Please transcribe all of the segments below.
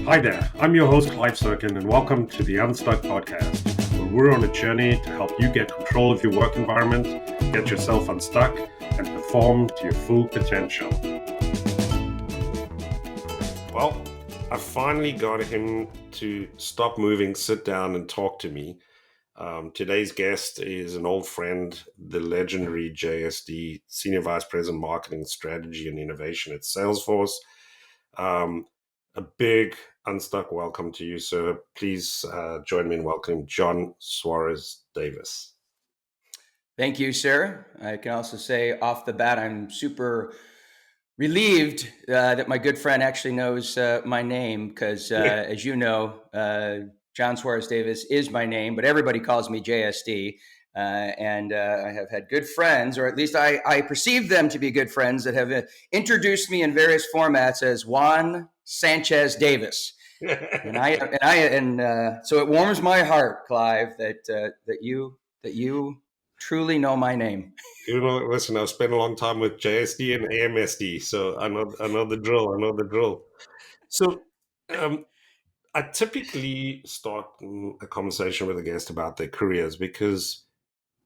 Hi there, I'm your host Clive Serkin, and welcome to the Unstuck podcast, where we're on a journey to help you get control of your work environment, get yourself unstuck, and perform to your full potential. Well, I finally got him to stop moving, sit down, and talk to me. Today's guest is an old friend, the legendary JSD, Senior Vice President Marketing Strategy and Innovation at Salesforce. A big Unstuck welcome to you, sir. Please join me in welcoming Jon-Suarez Davis. Thank you, sir. I can also say off the bat, I'm super relieved that my good friend actually knows my name because, as you know, Jon-Suarez Davis is my name, but everybody calls me JSD. And I have had good friends, or at least I perceive them to be good friends, that have introduced me in various formats as Juan Sanchez Davis. So it warms my heart, Clive, that you truly know my name. You know, listen, I've spent a long time with JSD and AMSD, so I know the drill. I know the drill. So I typically start a conversation with a guest about their careers because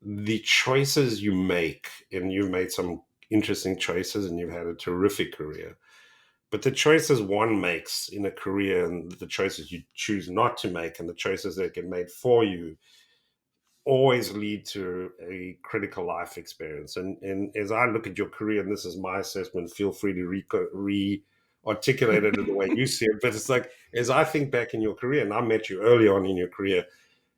the choices you make, and you've made some interesting choices and you've had a terrific career, but the choices one makes in a career and the choices you choose not to make and the choices that get made for you always lead to a critical life experience. And as I look at your career, and this is my assessment, feel free to re-articulate it in the way you see it. But it's like, as I think back in your career, and I met you early on in your career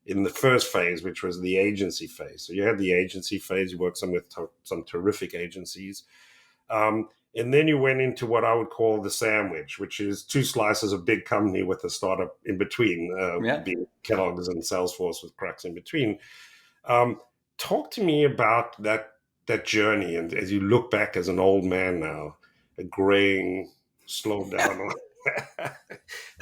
in the first phase, which was the agency phase. So you had the agency phase, you worked with some terrific agencies. And then you went into what I would call the sandwich, which is two slices of big company with a startup in between, being Kellogg's and Salesforce with cracks in between. Talk to me about that journey, and as you look back as an old man now, a graying, slowed down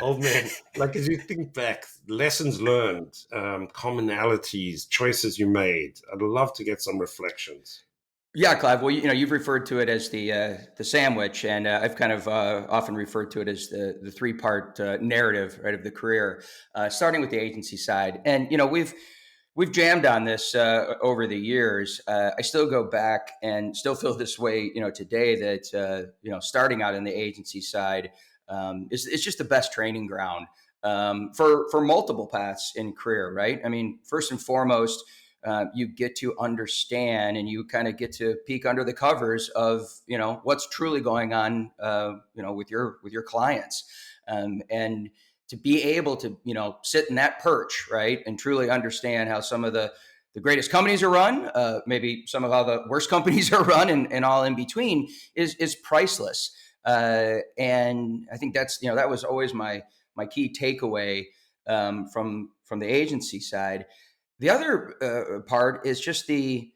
old man, like as you think back, lessons learned, commonalities, choices you made. I'd love to get some reflections. Yeah, Clive. Well, you've referred to it as the sandwich, and I've kind of often referred to it as the three-part narrative, right, of the career, starting with the agency side. And we've jammed on this over the years. I still go back and still feel this way, today, that starting out in the agency side is just the best training ground for multiple paths in career, right? I mean, first and foremost, you get to understand and you kind of get to peek under the covers of what's truly going on with your clients, and to be able to sit in that perch, right, and truly understand how some of the greatest companies are run, maybe some of how the worst companies are run, and all in between is priceless. And I think that's that was always my key takeaway from the agency side. The other part is just the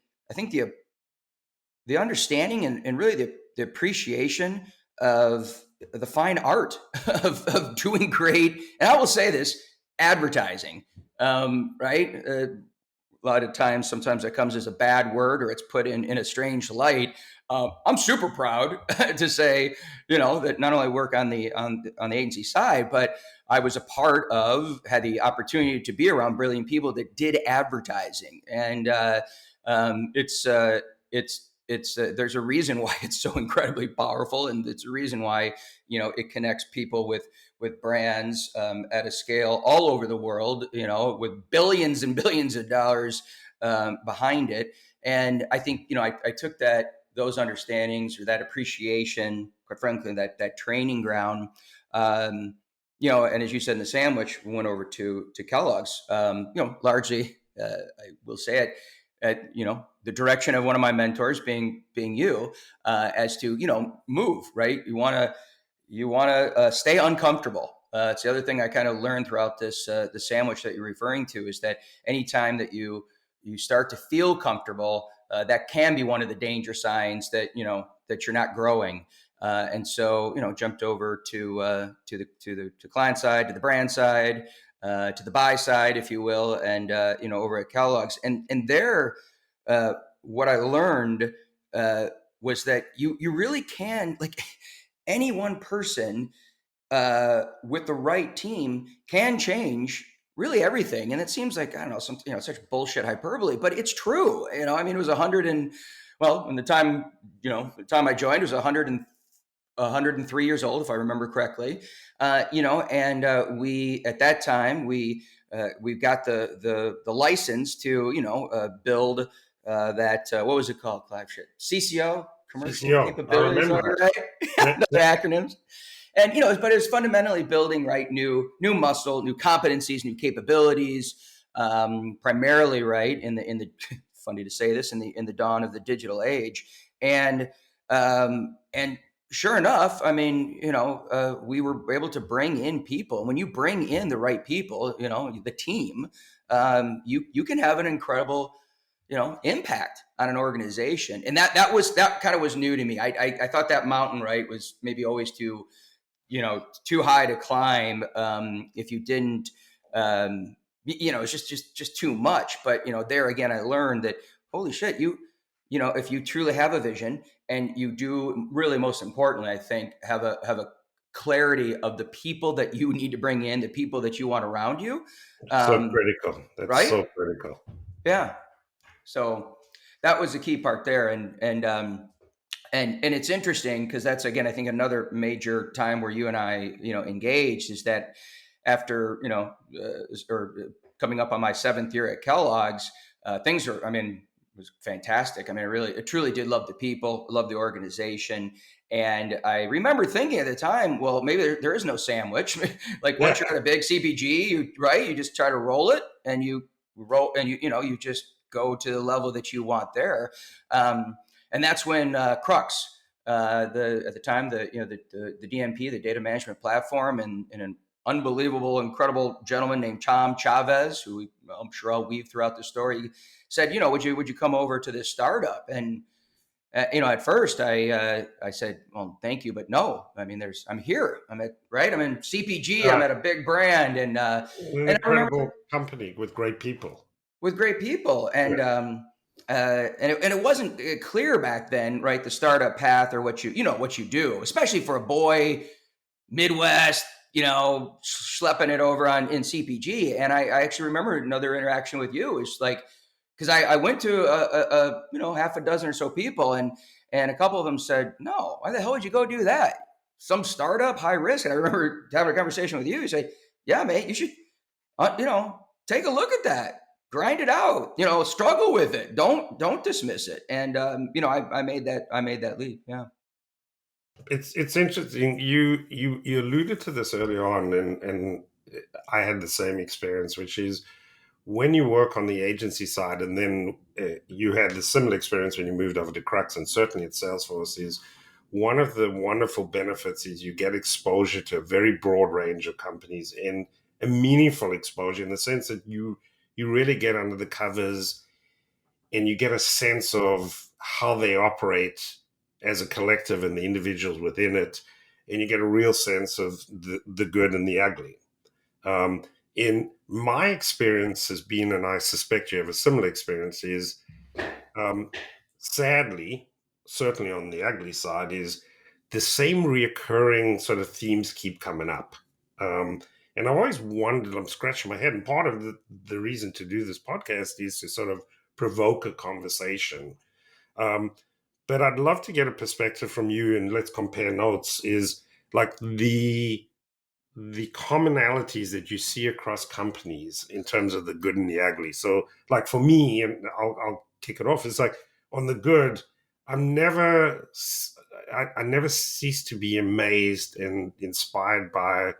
understanding and really the appreciation of the fine art of doing great. And I will say this, advertising, right? A lot of times, sometimes that comes as a bad word or it's put in a strange light. I'm super proud to say, that not only work on the agency side, but I was a part of, had the opportunity to be around brilliant people that did advertising, and there's a reason why it's so incredibly powerful, and it's a reason why it connects people with brands at a scale all over the world, with billions and billions of dollars behind it. And I think I took those understandings or that appreciation, quite frankly, that training ground. And as you said in the sandwich, we went over to Kellogg's, largely, I will say it, at the direction of one of my mentors being you, as to move, right. You want to stay uncomfortable. It's the other thing I kind of learned throughout this the sandwich that you're referring to, is that anytime that you start to feel comfortable, that can be one of the danger signs that that you're not growing. And so, jumped over to the client side, to the brand side, to the buy side, if you will, and over at Kellogg's, and there, what I learned was that you really can, like, any one person with the right team can change really everything. And it seems like, I don't know, some, such bullshit hyperbole, but it's true. I mean, it was 100 and, well, in the time, the time I joined, it was 103 years old, if I remember correctly. And we, at that time, we've got the license to, build that, what was it called, Clive? Shit. CCO, commercial CCO, I capabilities, remember right? that. The acronyms. And but it's fundamentally building right new muscle, new competencies, new capabilities, primarily right in the funny to say this, in the dawn of the digital age. And sure enough, I mean, we were able to bring in people. When you bring in the right people, the team, you can have an incredible impact on an organization. And that kind of was new to me. I thought that mountain, right, was maybe always too high to climb, if you didn't, it's just too much. But there again, I learned that holy shit, if you truly have a vision, and you do, really most importantly, I think, have a clarity of the people that you need to bring in, the people that you want around you. So critical. That's right? so critical. Yeah. So that was the key part there. And it's interesting because that's, again, I think another major time where you and I, engaged, is that after, or coming up on my 7th year at Kellogg's, things are, I mean, it was fantastic. I mean, I truly did love the people, love the organization. And I remember thinking at the time, well, maybe there is no sandwich. Like once you're at a big CPG, you just try to roll it, and you roll, and you just go to the level that you want there. And that's when Crux, at the time, the DMP, the data management platform, and an unbelievable, incredible gentleman named Jon-Suarez, who I'm sure I'll weave throughout the story, said, would you come over to this startup? And at first I said, well, thank you, but no. I mean, I'm here. I'm in CPG. I'm at a big brand, and an incredible company with great people. And it wasn't clear back then, right? The startup path, or what you do, especially for a boy, Midwest, schlepping it over in CPG. And I actually remember another interaction with you is like, because I went to a half a dozen or so people, and a couple of them said, no, why the hell would you go do that? Some startup, high risk. And I remember having a conversation with you. You say, yeah, mate, you should, take a look at that. Grind it out, struggle with it. Don't dismiss it. And, I made that leap. Yeah. It's interesting. You alluded to this earlier on, and I had the same experience, which is when you work on the agency side, and then you had the similar experience when you moved over to Crux, and certainly at Salesforce, is one of the wonderful benefits is you get exposure to a very broad range of companies, and a meaningful exposure in the sense that you really get under the covers, and you get a sense of how they operate as a collective and the individuals within it, and you get a real sense of the good and the ugly. In my experience has been, and I suspect you have a similar experience, is sadly, certainly on the ugly side, is the same reoccurring sort of themes keep coming up. And I've always wondered, I'm scratching my head, and part of the reason to do this podcast is to sort of provoke a conversation. But I'd love to get a perspective from you, and let's compare notes, is like the commonalities that you see across companies in terms of the good and the ugly. So like for me, and I'll kick it off, it's like on the good, I never cease to be amazed and inspired by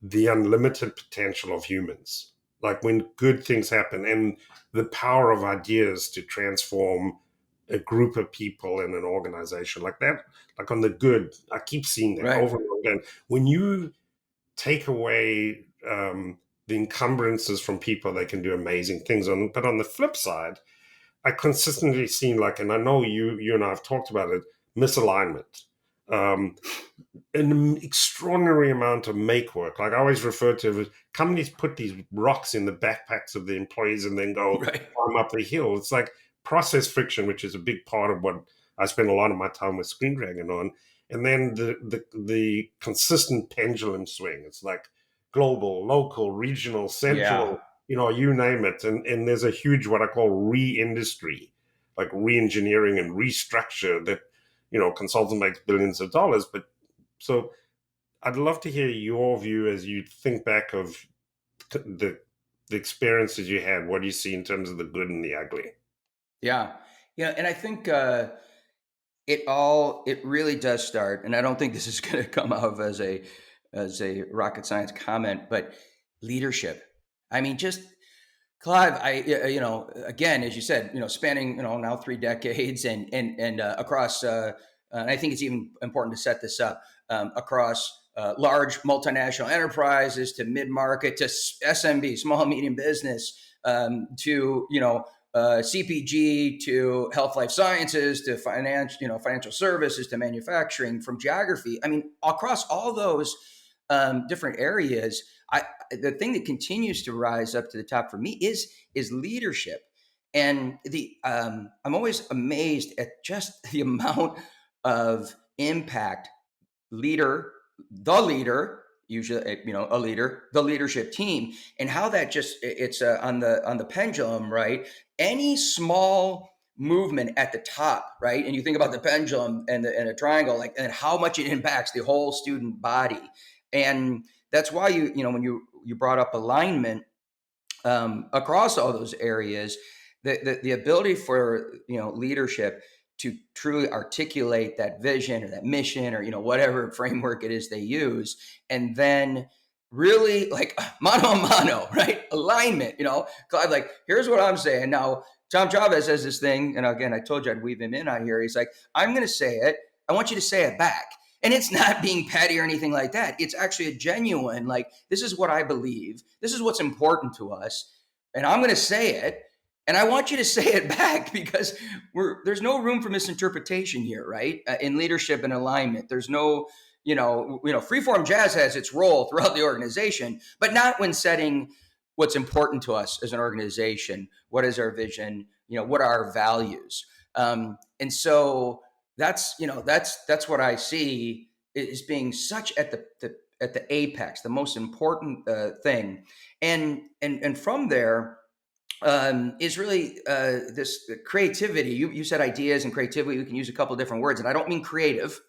the unlimited potential of humans. Like when good things happen, and the power of ideas to transform a group of people in an organization like that, like on the good, I keep seeing that over and over again. When you take away the encumbrances from people, they can do amazing things. But on the flip side, I consistently seen, like, and I know you and I have talked about it, misalignment, an extraordinary amount of make work. Like I always refer to it, companies put these rocks in the backpacks of the employees and then go climb up the hill. It's like process friction, which is a big part of what I spend a lot of my time with Screen Dragon on. and then the consistent pendulum swing. It's like global, local, regional, Yeah. central, you name it. And there's a huge, what I call re-industry, like re-engineering and restructure that, consultant makes billions of dollars. But so I'd love to hear your view as you think back of the the experiences you had. What do you see in terms of the good and the ugly? Yeah. Yeah. And I think it really does start, and I don't think this is going to come out as a rocket science comment, but leadership. I mean, just Clive, again, as you said, spanning, now 3 decades and across, and I think it's even important to set this up across large multinational enterprises to mid market to SMB, small medium business, to CPG to health life sciences to financial services to manufacturing, from geography. I mean, across all those different areas, the thing that continues to rise up to the top for me is leadership. And I'm always amazed at just the amount of impact the leader, usually a leader, the leadership team, and how that just it's on the pendulum, right? Any small movement at the top, right? And you think about the pendulum and a triangle, like, and how much it impacts the whole student body. And that's why when you brought up alignment across all those areas, the ability for leadership to truly articulate that vision or that mission or whatever framework it is they use, and then really like mano a mano, right? Alignment. Clive, like, here's what I'm saying now. Jon-Suarez says this thing, and again, I told you I'd weave him in on here. He's like, I'm going to say it. I want you to say it back. And it's not being petty or anything like that. It's actually a genuine, like, this is what I believe. This is what's important to us. And I'm going to say it. And I want you to say it back, because there's no room for misinterpretation here, right? In leadership and alignment, there's no, freeform jazz has its role throughout the organization, but not when setting what's important to us as an organization. What is our vision? What are our values? And so that's what I see is being such at the apex, the most important thing, and from there is really this creativity. You said ideas and creativity. We can use a couple of different words, and I don't mean creative.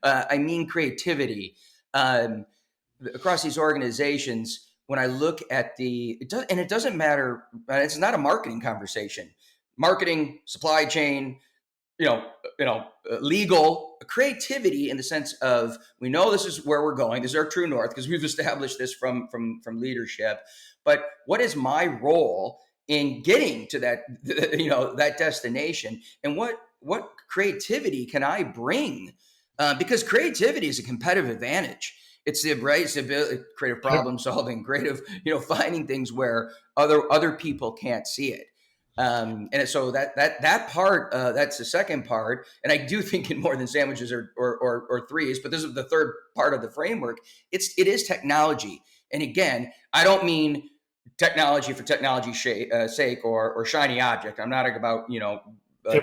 I mean creativity. Across these organizations, when I look at it doesn't matter. It's not a marketing conversation. Marketing, supply chain, legal creativity, in the sense of, we know this is where we're going. This is our true north because we've established this from leadership. But what is my role in getting to that, that destination, and what creativity can I bring? Because creativity is a competitive advantage. It's the ability, creative problem solving, creative, finding things where other people can't see it. And so that part, that's the second part. And I do think in more than sandwiches or threes, but this is the third part of the framework. It is technology. And again, I don't mean technology for technology's sake or shiny object. I'm not about,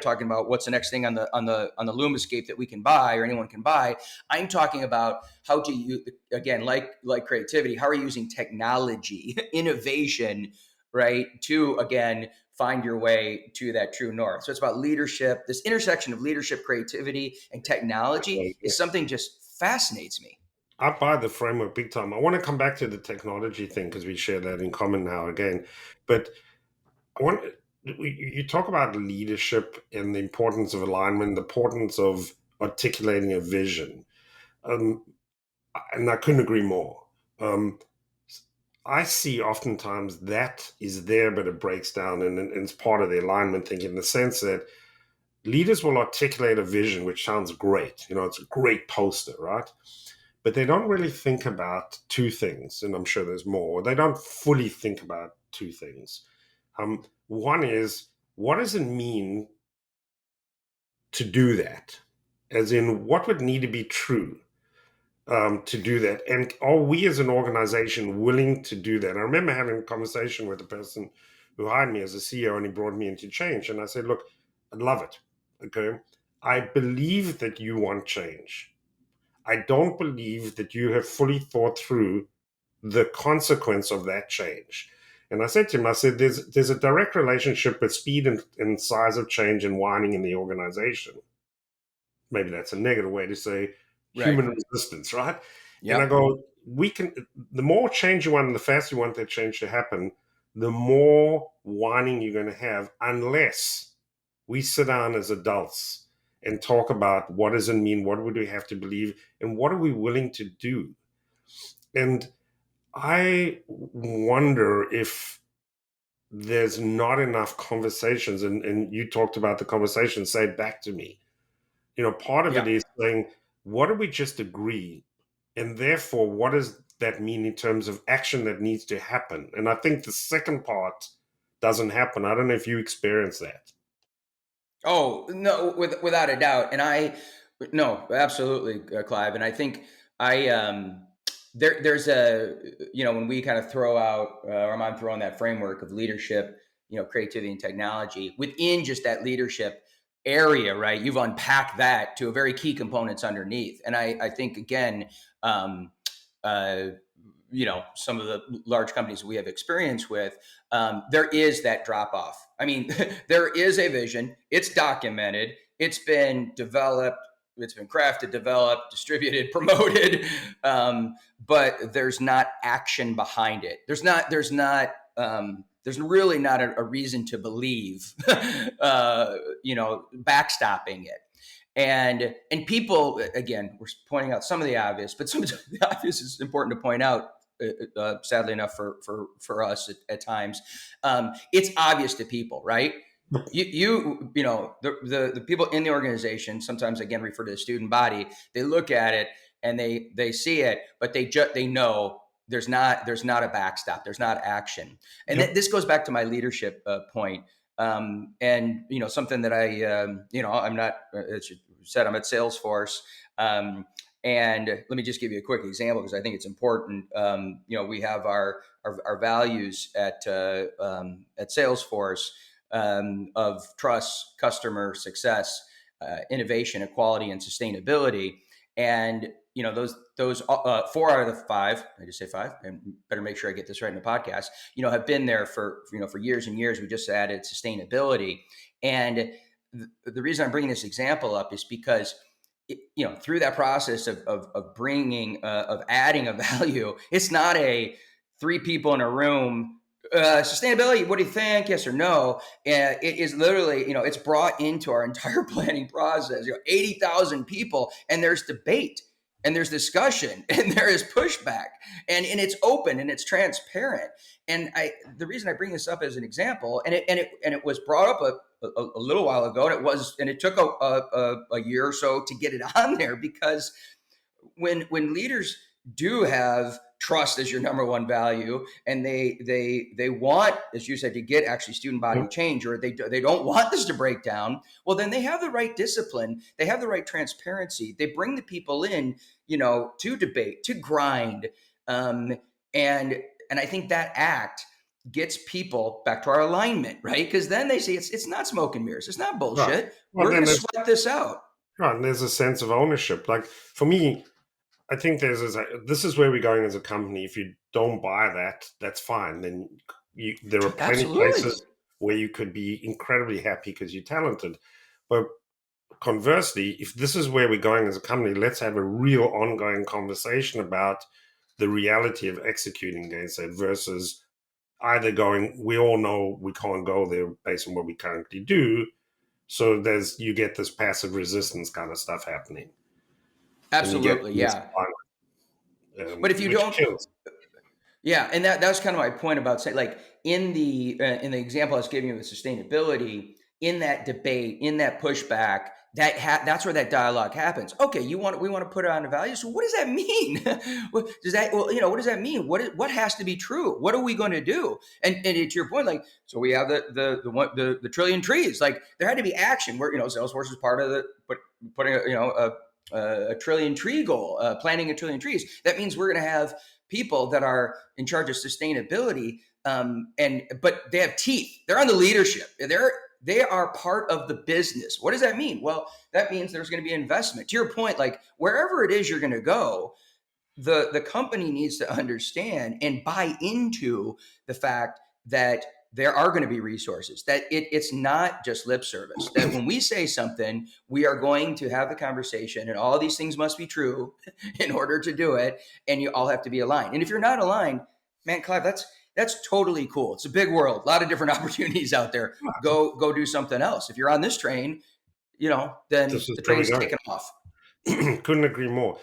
talking about what's the next thing on the Lumascape that we can buy or anyone can buy. I'm talking about how to use, again, like creativity, how are you using technology, innovation, right, to, again, find your way to that true north. So it's about leadership. This intersection of leadership, creativity, and technology is something just fascinates me. I buy the framework big time. I want to come back to the technology thing because we share that in common now again. But you talk about leadership and the importance of alignment, the importance of articulating a vision. And I couldn't agree more. I see oftentimes that is there, but it breaks down, and it's part of the alignment thing, in the sense that leaders will articulate a vision, which sounds great. It's a great poster, right? But they don't really think about two things, and I'm sure there's more. They don't fully think about two things. One is, what does it mean to do that? As in, what would need to be true to do that? And are we as an organization willing to do that? I remember having a conversation with the person who hired me as a CEO, and he brought me into change. And I said, look, I'd love it. Okay. I believe that you want change. I don't believe that you have fully thought through the consequence of that change. And I said to him, I said, there's a direct relationship with speed and size of change and whining in the organization. Maybe that's a negative way to say Right. human resistance, right? And I Yep. go, the more change you want and the faster you want that change to happen, the more whining you're going to have, unless we sit down as adults and talk about what does it mean, what would we have to believe, and what are we willing to do. And I wonder if there's not enough conversations, and you talked about the conversation, say it back to me. Part of it Yeah. is saying, what do we just agree? And therefore, what does that mean in terms of action that needs to happen? And I think the second part doesn't happen. I don't know if you experience that. Oh no, without a doubt, and no, absolutely, Clive, and I think I there's a when we kind of throw out or I'm throwing that framework of leadership, creativity and technology within just that leadership area, right? You've unpacked that to a very key components underneath, and I think again, um, uh, some of the large companies we have experience with, there is that drop off. I mean, there is a vision, it's documented, it's been developed, it's been crafted, developed, distributed, promoted, but there's not action behind it. There's really not a reason to believe, backstopping it. And people, again, we're pointing out some of the obvious, but some of the obvious is important to point out. Sadly enough for us at times, it's obvious to people, right? The people in the organization, sometimes again referred to the student body, they look at it and they see it, but they know there's not a backstop, there's not action. And Yep. this goes back to my leadership point. And something that I'm not, as you said, I'm at Salesforce. And let me just give you a quick example because I think it's important. We have our values at Salesforce, of trust, customer success, innovation, equality, and sustainability. And those 4 out of the 5, I just say 5, and better make sure I get this right in the podcast, have been there for years and years. We just added sustainability. And the reason I'm bringing this example up is because through that process of bringing of adding a value, it's not a 3 people in a room, sustainability, what do you think, yes or no? It is literally, it's brought into our entire planning process, 80,000 people, and there's debate and there's discussion and there is pushback, and it's open and it's transparent. And the reason I bring this up as an example, and it was brought up a little while ago, and it took a year or so to get it on there, because when leaders do have trust as your number one value, and they want, as you said, to get actually student body Yep. change, or they don't want this to break down, well, then they have the right discipline, they have the right transparency, they bring the people in, to debate, to grind, and I think that act gets people back to our alignment, right? Because then they see it's not smoke and mirrors, it's not Right. bullshit, Well, we're going then to there's sweat this out. right, and there's a sense of ownership. Like for me, I think this is where we're going as a company. If you don't buy that, that's fine. Then there are plenty of Absolutely. places where you could be incredibly happy because you're talented. But conversely, if this is where we're going as a company, let's have a real ongoing conversation about the reality of executing against it versus either going, we all know we can't go there based on what we currently do. So you get this passive resistance kind of stuff happening. And you get Absolutely, this yeah. But if you which don't, kills. yeah, and that's kind of my point about saying, like, in the example I was giving you with sustainability, in that debate, in that pushback, that's where that dialogue happens. Okay, we want to put it on a value. So what does that mean? What does that mean? What has to be true? What are we going to do? And to your point, like, so we have the trillion trees. Like, there had to be action. Where Salesforce is part of putting a trillion tree goal, planting a trillion trees. That means we're going to have people that are in charge of sustainability, but they have teeth. They're on the leadership. They are part of the business. What does that mean? Well, that means there's going to be investment. To your point, like wherever it is you're going to go, the company needs to understand and buy into the fact that there are going to be resources, that it's not just lip service, that when we say something, we are going to have the conversation and all these things must be true in order to do it. And you all have to be aligned. And if you're not aligned, man, Clive, that's totally cool. It's a big world, a lot of different opportunities out there. Go do something else. If you're on this train, then This is the train's really taken off. Couldn't agree more.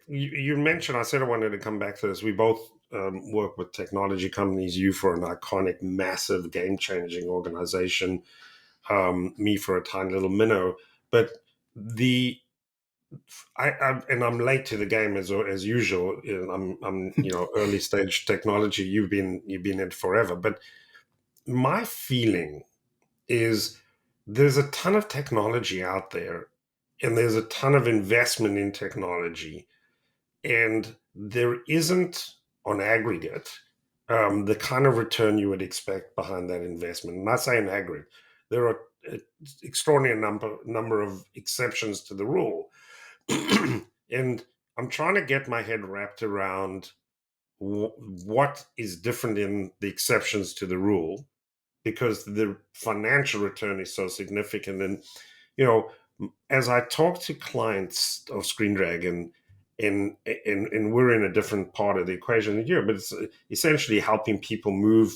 You mentioned, I said I wanted to come back to this. We both work with technology companies, you for an iconic, massive, game-changing organization, me for a tiny little minnow. But I'm late to the game as usual. I'm early stage technology. You've been in it forever. But my feeling is there's a ton of technology out there, and there's a ton of investment in technology, and there isn't, on aggregate, the kind of return you would expect behind that investment. I'm not saying aggregate. There are an extraordinary number of exceptions to the rule. And I'm trying to get my head wrapped around what is different in the exceptions to the rule, because the financial return is so significant. And as I talk to clients of Screen Dragon, and we're in a different part of the equation than you, but it's essentially helping people move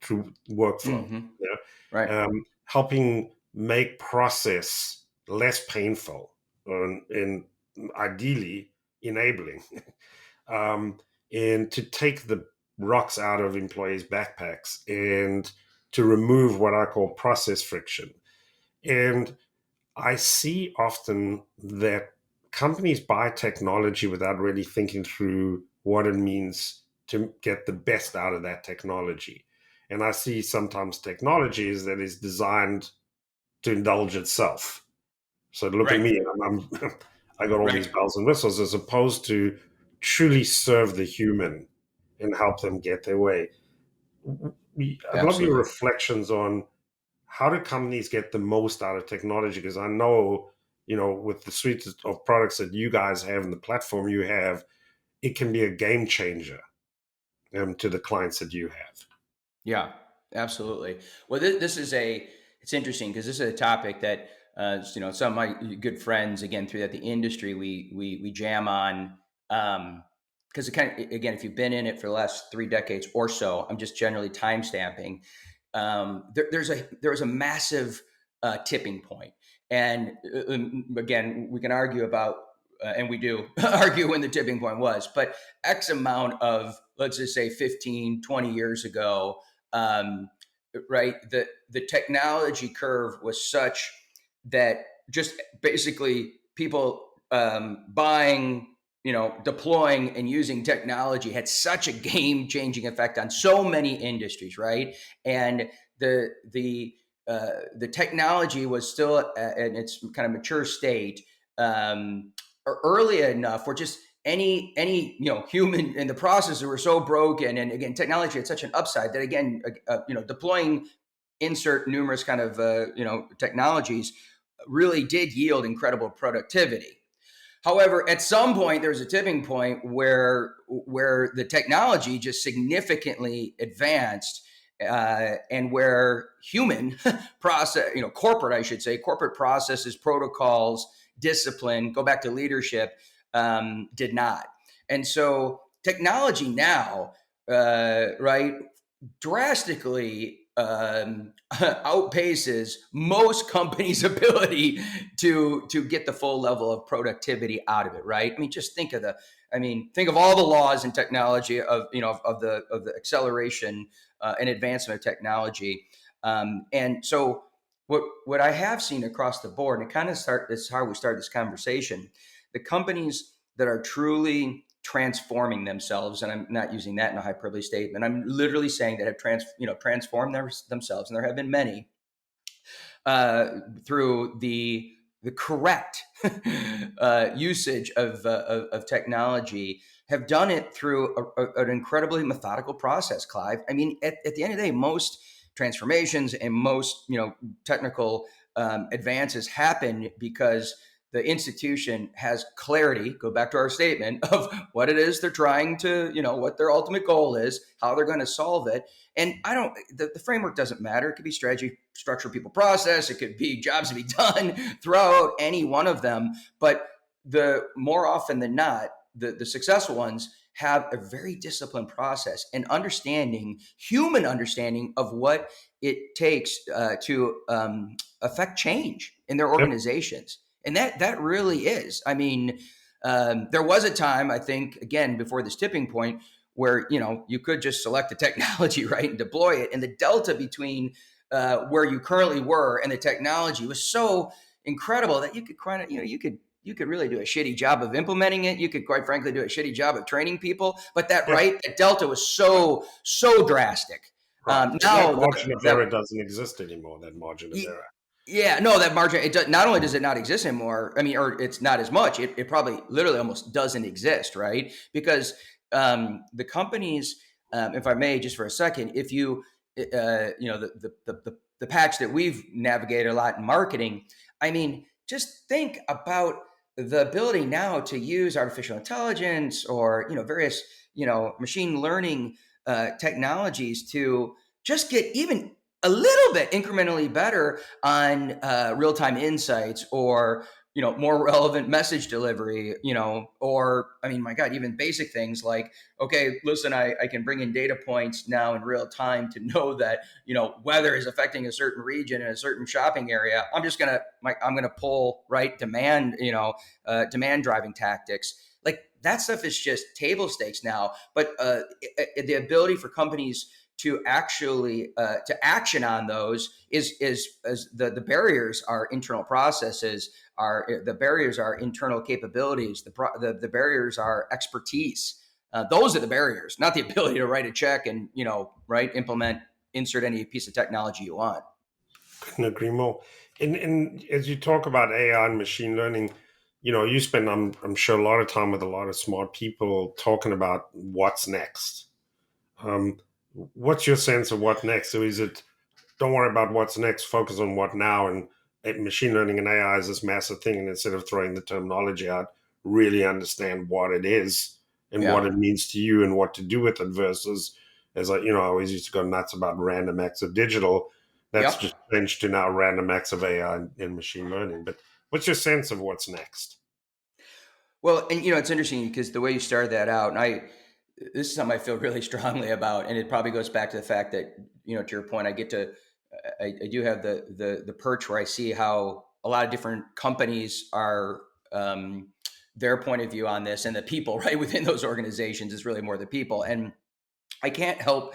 through workflow, Right. Helping make process less painful, and ideally enabling, and to take the rocks out of employees' backpacks and to remove what I call process friction. And I see often that companies buy technology without really thinking through what it means to get the best out of that technology. And I see sometimes technologies that is designed to indulge itself. So look at Right. me, I got all these bells and whistles, as opposed to truly serve the human and help them get their way. I'd love your Absolutely. reflections on how do companies get the most out of technology? Because I know, with the suite of products that you guys have and the platform you have, it can be a game changer to the clients that you have. Yeah, absolutely. Well, it's interesting because this is a topic that, some of my good friends, again, through the industry, we jam on, because it kind of, again, if you've been in it for the last 3 decades or so, I'm just generally time stamping. There's a massive tipping point. And again, we can argue about, and we do argue when the tipping point was, but X amount of, let's just say 15, 20 years ago, right? The technology curve was such that just basically people buying, deploying and using technology had such a game changing effect on so many industries, right? And the technology was still in its kind of mature state, early enough where just any human in the processor were so broken, and again technology had such an upside that again deploying insert numerous kind of technologies really did yield incredible productivity. However, at some point there was a tipping point where the technology just significantly advanced, and where human process, corporate, I should say, corporate processes, protocols, discipline, go back to leadership, did not. And so technology now, right, drastically outpaces most companies' ability to get the full level of productivity out of it. Right? I mean, just think of all the laws and technology of the acceleration and advancement of technology. And so what I have seen across the board, and it kind of this is how we start this conversation, the companies that are truly transforming themselves, and I'm not using that in a hyperbole statement, I'm literally saying that have transformed themselves, and there have been many, through the correct usage of technology, have done it through an incredibly methodical process, Clive. I mean, at the end of the day, most transformations and most technical advances happen because the institution has clarity, go back to our statement, of what it is they're trying to, what their ultimate goal is, how they're going to solve it. And the framework doesn't matter. It could be strategy, structure, people, process. It could be jobs to be done, throughout any one of them. But the more often than not, the successful ones have a very disciplined process and human understanding of what it takes to affect change in their organizations. And that really is. I mean, there was a time, I think, again, before this tipping point, where you could just select the technology, right, and deploy it. And the delta between where you currently were and the technology was so incredible that you could kind of, you could really do a shitty job of implementing it. You could, quite frankly, do a shitty job of training people. But that delta was so drastic. Right. Now, that margin of error doesn't exist anymore. That margin of error. Yeah, no, that margin, not only does it not exist anymore, or it's not as much, it probably literally almost doesn't exist, right? Because the companies, if I may, just for a second, if you, the patch that we've navigated a lot in marketing, I mean, just think about the ability now to use artificial intelligence or, various, machine learning technologies to just get even a little bit incrementally better on real-time insights or, more relevant message delivery, or, I mean, my God, even basic things like, okay, listen, I can bring in data points now in real time to know that, weather is affecting a certain region in a certain shopping area. I'm going to pull demand, demand driving tactics. Like that stuff is just table stakes now. But the ability for companies to actually to action on those is the barriers are internal processes, the barriers are internal capabilities, the barriers are expertise. Those are the barriers, not the ability to write a check and implement, insert any piece of technology you want. Couldn't agree more. And as you talk about AI and machine learning, you spend I'm sure a lot of time with a lot of smart people talking about what's next. What's your sense of what next? So is it, don't worry about what's next, focus on what now, and machine learning and AI is this massive thing, and instead of throwing the terminology out, really understand what it is and what it means to you and what to do with it versus, as I always used to go nuts about random acts of digital. That's just changed to now random acts of AI and machine learning. But what's your sense of what's next? Well, and it's interesting because the way you started that out, and this is something I feel really strongly about, and it probably goes back to the fact that, to your point, I do have the perch where I see how a lot of different companies are, their point of view on this, and the people right within those organizations is really more the people. And I can't help,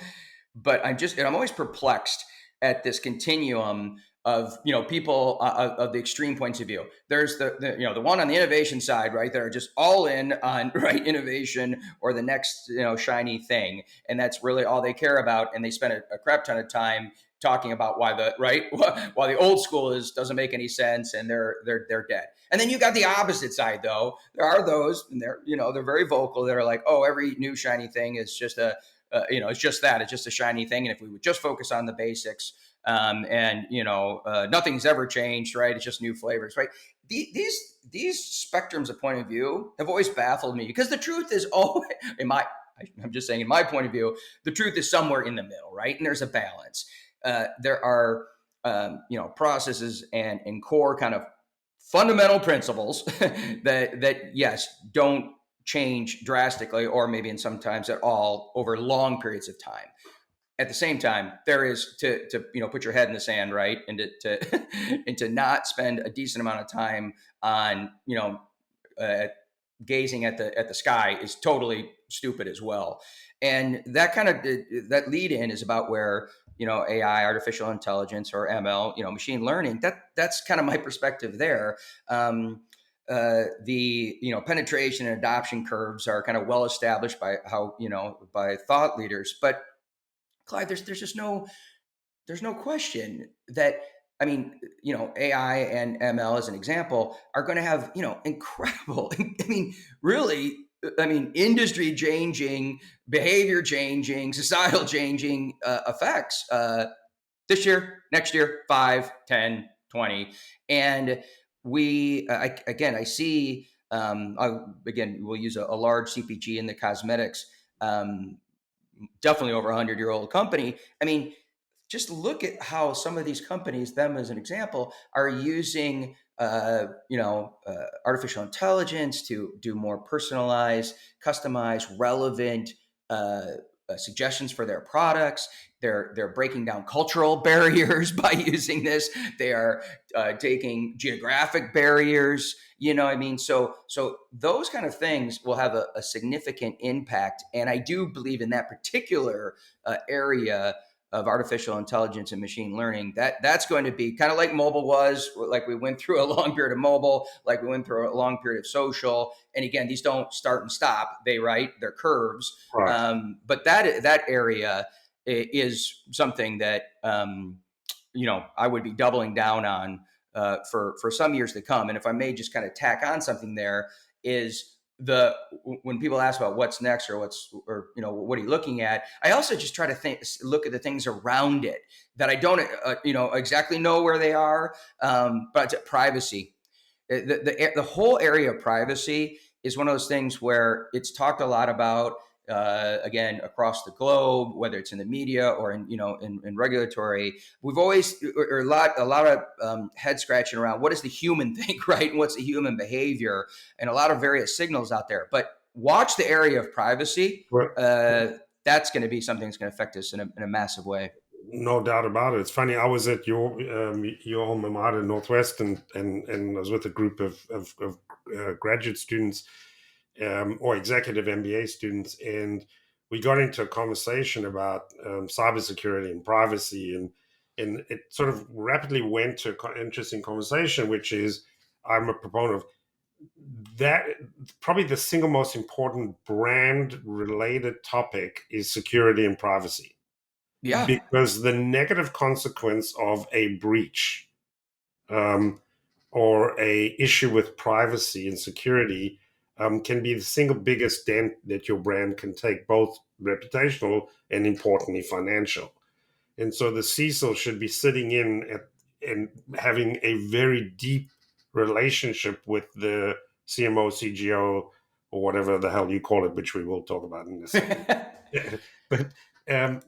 but I'm always perplexed at this continuum of people of the extreme points of view. There's the one on the innovation side, right, that are just all in on innovation or the next shiny thing, and that's really all they care about, and they spend a crap ton of time talking about why the old school doesn't make any sense and they're dead. And then you got the opposite side, though. There are those, and they're very vocal, that are like, oh, every new shiny thing is just it's just that, it's just a shiny thing, and if we would just focus on the basics. Nothing's ever changed, right? It's just new flavors, right? These spectrums of point of view have always baffled me, because the truth is always, in my point of view, the truth is somewhere in the middle, right? And there's a balance. There are, processes and core kind of fundamental principles that yes, don't change drastically, or maybe in sometimes at all, over long periods of time. At the same time, there is to put your head in the sand, right, and to and to not spend a decent amount of time on gazing at the sky is totally stupid as well. And that kind of that lead in is about where AI, artificial intelligence, or ML, machine learning. That's kind of my perspective there. The penetration and adoption curves are kind of well established by by thought leaders, but Clyde, there's no question that, I mean, AI and ML as an example are going to have, incredible, industry changing, behavior changing, societal changing effects this year, next year, 5, 10, 20. And I see, again, we'll use a large CPG in the cosmetics, definitely over 100-year-old company. I mean, just look at how some of these companies, them as an example, are using artificial intelligence to do more personalized, customized, relevant suggestions for their products. They're breaking down cultural barriers by using this. They are taking geographic barriers. You know what I mean? So those kind of things will have a significant impact. And I do believe in that particular area of artificial intelligence and machine learning, that's going to be kind of like mobile was, like we went through a long period of mobile, like we went through a long period of social. And again, these don't start and stop. They're curves. Right. But that area is something that I would be doubling down on for some years to come. And if I may just kind of tack on something there, is when people ask about what's next or what are you looking at, I also just try to look at the things around it that I don't exactly know where they are. But privacy, the whole area of privacy is one of those things where it's talked a lot about, again, across the globe, whether it's in the media or in regulatory. We've always, or a lot of head scratching around what does the human think, right? And what's the human behavior, and a lot of various signals out there. But watch the area of privacy. Right. That's going to be something that's going to affect us in a massive way. No doubt about it. It's funny. I was at your alma mater, Northwestern, and I was with a group of graduate students or executive MBA students, and we got into a conversation about cybersecurity and privacy, and it sort of rapidly went to an interesting conversation, which is I'm a proponent of that. Probably the single most important brand related topic is security and privacy. Yeah. Because the negative consequence of a breach or a issue with privacy and security can be the single biggest dent that your brand can take, both reputational and importantly financial. And so the CISO should be sitting in and having a very deep relationship with the CMO, CGO, or whatever the hell you call it, which we will talk about in a second. But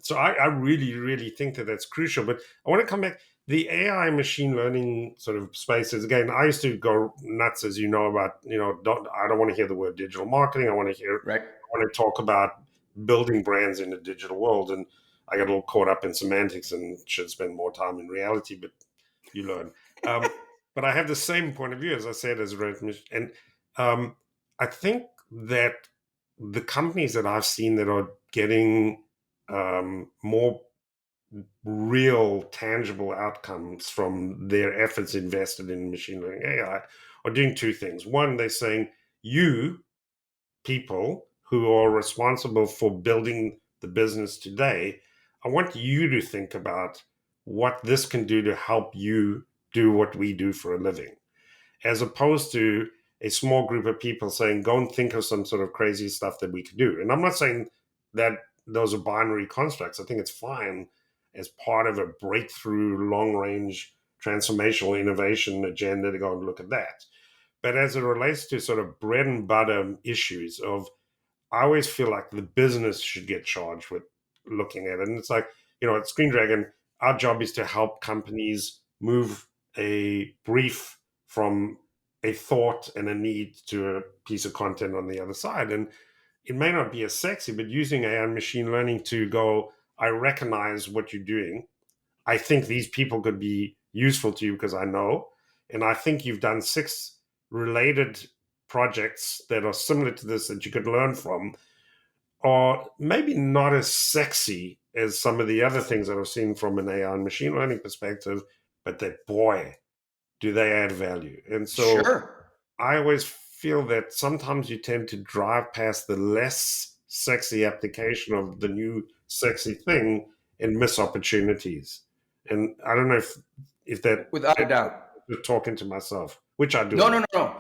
so I really, really think that that's crucial. But I want to come back. The AI machine learning sort of spaces, again, I used to go nuts, as you know, about, I don't want to hear the word digital marketing. I want to talk about building brands in the digital world. And I got a little caught up in semantics and should spend more time in reality, but you learn. But I have the same point of view, as I said, as and I think that the companies that I've seen that are getting more real, tangible outcomes from their efforts invested in machine learning AI are doing two things. One, they're saying, you people who are responsible for building the business today, I want you to think about what this can do to help you do what we do for a living, as opposed to a small group of people saying, go and think of some sort of crazy stuff that we could do. And I'm not saying that those are binary constructs. I think it's fine as part of a breakthrough, long-range, transformational innovation agenda to go and look at that. But as it relates to sort of bread and butter issues of, I always feel like the business should get charged with looking at it. And it's like, at Screen Dragon, our job is to help companies move a brief from a thought and a need to a piece of content on the other side. And it may not be as sexy, but using AI and machine learning to go, I recognize what you're doing. I think these people could be useful to you because I know. And I think you've done 6 related projects that are similar to this that you could learn from, are maybe not as sexy as some of the other things that I've seen from an AI and machine learning perspective, but that, boy, do they add value. And so Sure. I always feel that sometimes you tend to drive past the less sexy application of the new sexy thing and miss opportunities. And I don't know if that, Without a doubt. talking to myself, which I do. No.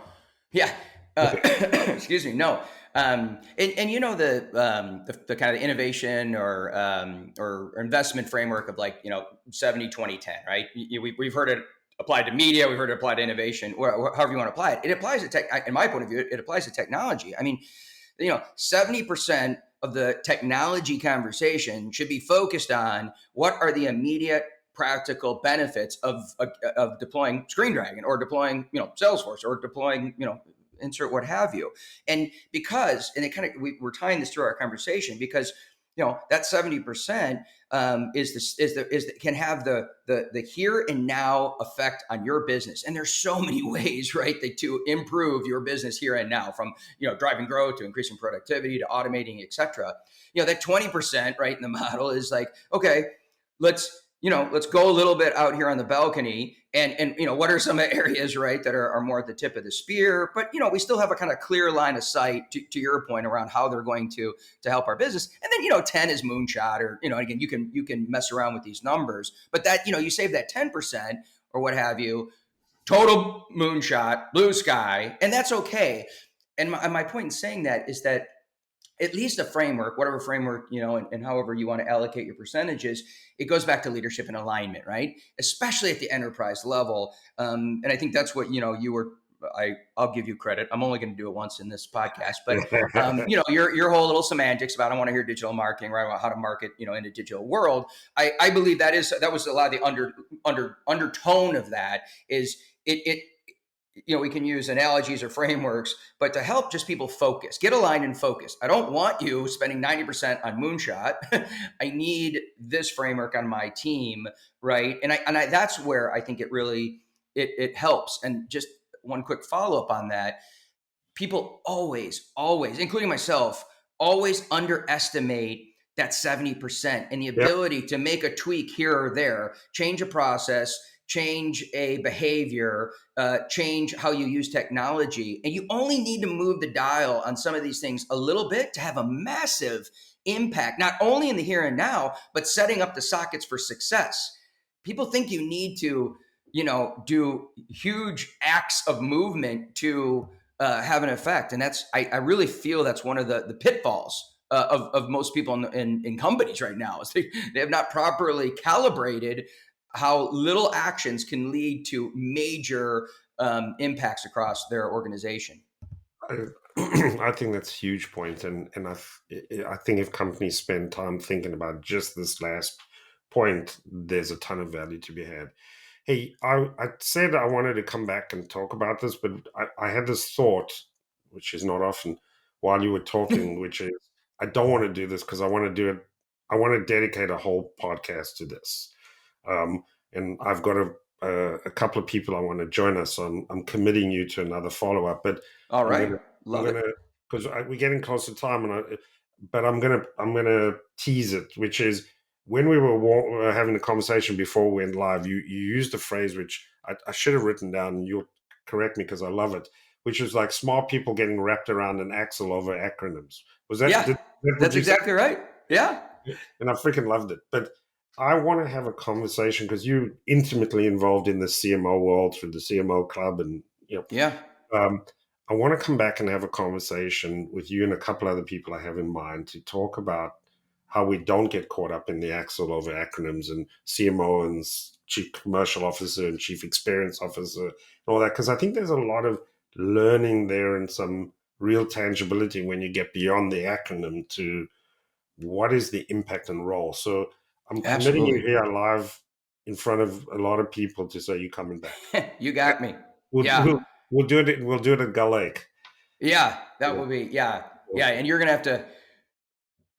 Yeah. Excuse me. No. And you know the kind of innovation or investment framework of like 70-20-10, right? We've heard it applied to media, we've heard it applied to innovation, or however you want to apply it. It applies to tech. In my point of view, it applies to technology. I mean, 70% of the technology conversation should be focused on what are the immediate practical benefits of deploying Screen Dragon or deploying Salesforce or deploying insert what have you. And we're tying this through our conversation because that 70% can have the here and now effect on your business. And there's so many ways, right, to improve your business here and now, from driving growth to increasing productivity to automating, etc. That 20%, right, in the model is like, okay, let's go a little bit out here on the balcony and what are some areas, right, that are more at the tip of the spear, but we still have a kind of clear line of sight to your point around how they're going to help our business. And then 10 is moonshot, or again, you can mess around with these numbers, but that you save that 10% or what have you, total moonshot, blue sky, and that's okay. And my point in saying that is that at least a framework, whatever framework, and however you want to allocate your percentages, it goes back to leadership and alignment, right? Especially at the enterprise level. And I think that's what, I'll give you credit. I'm only going to do it once in this podcast, but your whole little semantics about, I want to hear digital marketing, right? About how to market, in a digital world. I believe that was a lot of the undertone of that is it we can use analogies or frameworks, but to help just people focus, get aligned and focus. I don't want you spending 90% on moonshot. I need this framework on my team, right? And that's where I think it really, it helps. And just one quick follow-up on that, people always, including myself, always underestimate that 70% and the ability to make a tweak here or there, change a process, change a behavior, change how you use technology. And you only need to move the dial on some of these things a little bit to have a massive impact, not only in the here and now, but setting up the sockets for success. People think you need to, do huge acts of movement to have an effect. And I really feel that's one of the pitfalls of most people in companies right now. Is they have not properly calibrated how little actions can lead to major impacts across their organization. I think that's a huge point, and I think if companies spend time thinking about just this last point, there's a ton of value to be had. Hey, I said I wanted to come back and talk about this, but I had this thought, which is not often, while you were talking, which is, I don't want to do this because I want to do it. I want to dedicate a whole podcast to this. And I've got a couple of people I want to join us. So I'm committing you to another follow-up. But all right, love it, because we're getting close to time, but I'm gonna tease it, which is, when we were having a conversation before we went live, you used a phrase which I should have written down, and you'll correct me because I love it, which is like smart people getting wrapped around an axle over acronyms. Was that? Yeah, that's exactly right. Yeah. And I freaking loved it. But I want to have a conversation because you're intimately involved in the CMO world through the CMO club, and I want to come back and have a conversation with you and a couple other people I have in mind to talk about how we don't get caught up in the axle over acronyms and CMO and chief commercial officer and chief experience officer and all that, because I think there's a lot of learning there and some real tangibility when you get beyond the acronym to what is the impact and role. So I'm committing you here live in front of a lot of people to say you're coming back. You got me. We'll do it. We'll do it at Gull Lake. Yeah, that will be. Yeah. And you're gonna have to,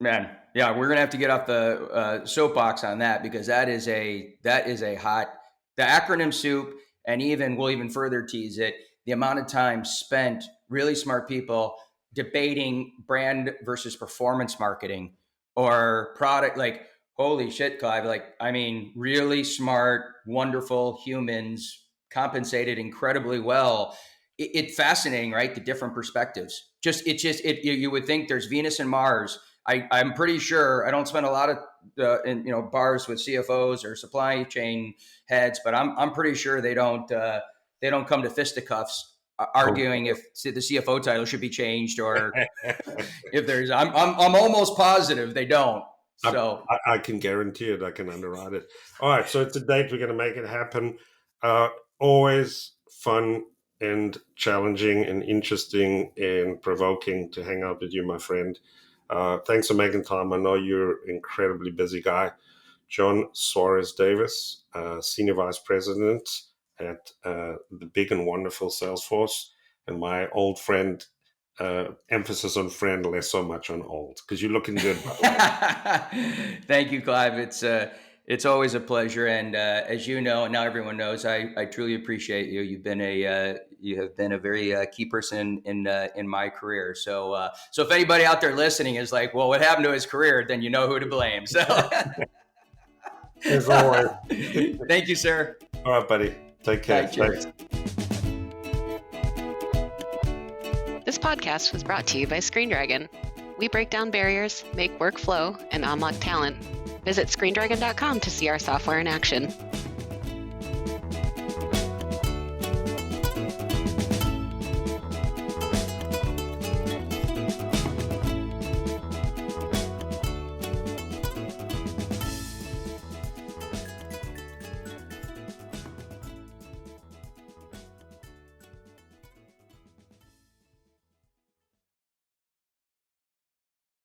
man. Yeah, we're gonna have to get off the soapbox on that, because that is a hot, the acronym soup, and we'll even further tease it. The amount of time spent, really smart people debating brand versus performance marketing or product, like, holy shit, Clive, like, I mean, really smart, wonderful humans, compensated incredibly well. It's fascinating, right? The different perspectives. You would think there's Venus and Mars. I'm pretty sure, I don't spend a lot of in bars with CFOs or supply chain heads, but I'm pretty sure they don't come to fisticuffs arguing if the CFO title should be changed, or if there's, I'm almost positive they don't. So I can guarantee it. I can underwrite it. All right. So it's a date. We're going to make it happen. Always fun and challenging and interesting and provoking to hang out with you, my friend. Thanks for making time. I know you're an incredibly busy guy. Jon-Suarez Davis, Senior Vice President at the big and wonderful Salesforce, and my old friend, emphasis on friend, less so much on old, because you're looking good. Thank you, Clive. It's always a pleasure, and as you know, and now everyone knows, I truly appreciate you. You have been a very key person in my career. So if anybody out there listening is like, well, what happened to his career? Then you know who to blame. So as always. Thank you, sir. All right, buddy. Take care. Thanks. This podcast was brought to you by Screen Dragon. We break down barriers, make work flow, and unlock talent. Visit screendragon.com to see our software in action.